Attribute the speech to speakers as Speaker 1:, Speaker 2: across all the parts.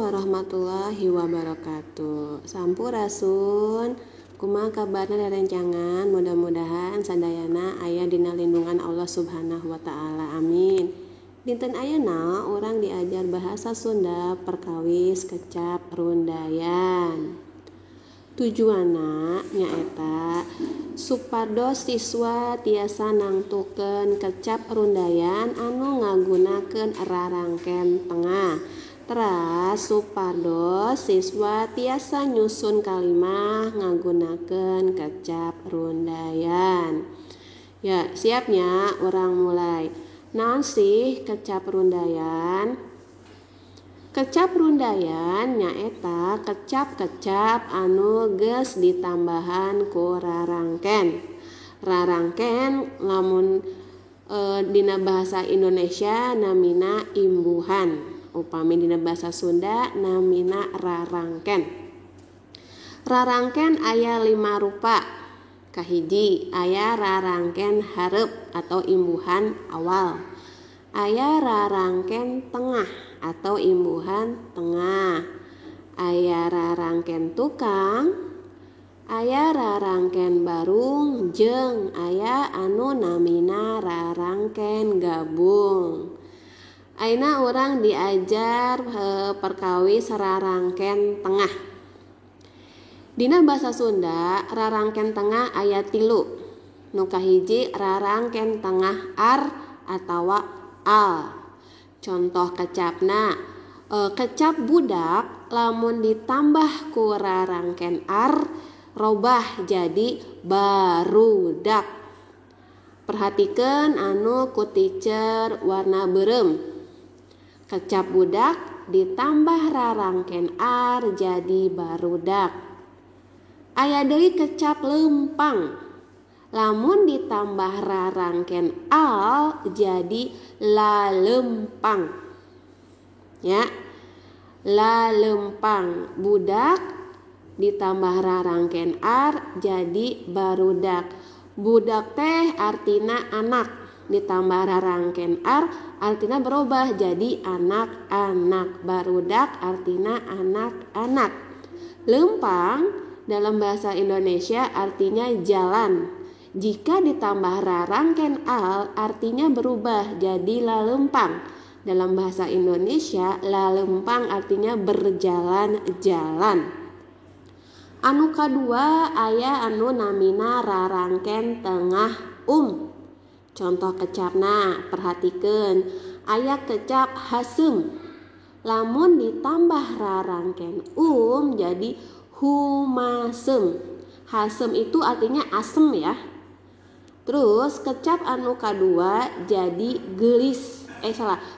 Speaker 1: warahmatullahi wabarakatuh. Sampurasun. Kumaha kabarna rerencangan, mudah-mudahan sadayana aya dina lindungan Allah Subhanahu wa taala. Amin. Dinten ayeuna urang diajar bahasa Sunda perkawis kecap rundayan. Tujuanna nyaeta supados siswa tiasa nangtukeun kecap rundayan anu ngagunakeun rarangken tengah. Teras supados siswa tiasa nyusun kalimah ngagunakeun kecap rundayan. Ya, siapnya urang mulai. Naon sih kecap rundayan? Kecap rundayan nyaeta kecap-kecap anu geus ditambahan ku rarangken. Rarangken lamun dina bahasa Indonesia namina imbuhan. Upami dina bahasa Sunda namina rarangken. Rarangken aya 5 rupa. Kahiji aya rarangken hareup atau imbuhan awal. Aya rarangken tengah atau imbuhan tengah. Aya rarangken tukang, aya rarangken barung, jeung aya anu namina rarangken gabung. Ayeuna urang diajar perkawis rarangken tengah. Dina basa Sunda rarangken tengah aya 3. Nu kahiji rarangken tengah ar atawa al. Contoh kecapna kecap budak lamun ditambah ku rarangken ar robah jadi barudak. Perhatikeun anu ku teacher warna beureum. Kecap budak ditambah rarangken ar jadi barudak. Aya deui kecap leumpang. Lamun ditambah rarangken al jadi lalempang. Ya. Lalempang. Budak ditambah rarangken ar jadi barudak. Budak teh artina anak. Ditambah rarangken ar artina berubah jadi anak-anak. Barudak artina anak-anak. Lempang dalam bahasa Indonesia artinya jalan. Jika ditambah rarangken al artinya berubah jadi lalempang. Dalam bahasa Indonesia lalempang artinya berjalan-jalan. Anu kadua aya anu namina rarangken tengah Contoh kecapna perhatikeun aya kecap haseum. Lamun ditambah rarangken jadi humasem. Hasem itu artinya asem ya. Terus kecap anu kadua jadi gelis.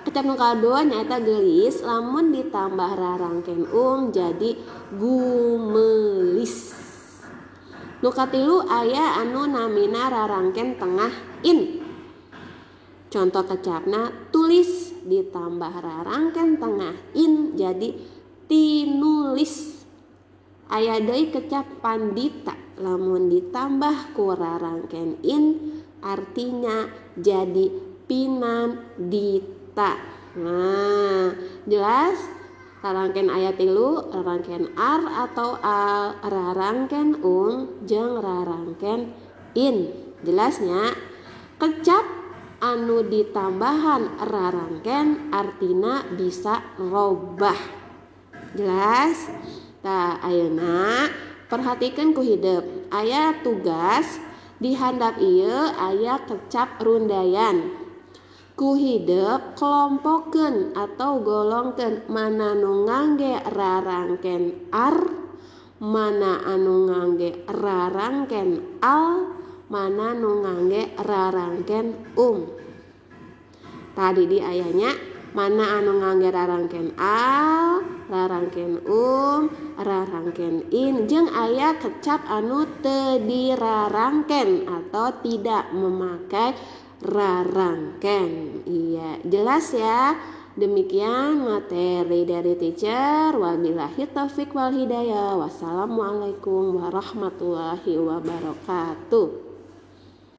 Speaker 1: Kecap anu kadua nyaeta gelis lamun ditambah rarangken jadi gumelis. Nu katilu aya anu namina rarangken tengah in. Contoh kecapna tulis ditambah rarangken tengah in jadi tinulis. Aya deui kecap pandita lamun ditambah ku rarangken in artinya jadi pinandita. Nah, jelas? Rarangken aya 3, rarangken ar atau al, rarangken jeung rarangken in. Jelasnya? Kecap anu ditambahan rarangken artina bisa robah. Jelas? Tah ayeuna perhatikeun ku hideup. Aya tugas di handap ieu aya kecap rundayan. Ku hideup kelompokeun atau golongkeun mana nu ngangge rarangken ar, mana anu ngangge rarangken al, mana nu ngangge rarangken Tadi di ayanya mana anu ngangge rarangken al, rarangken rarangken in, jeung aya kecap anu teu dirarangken atau tidak memakai rarangken. Iya, jelas ya. Demikian materi dari teacher. Wabillahi taufik wal hidayah. Wassalamualaikum warahmatullahi wabarakatuh.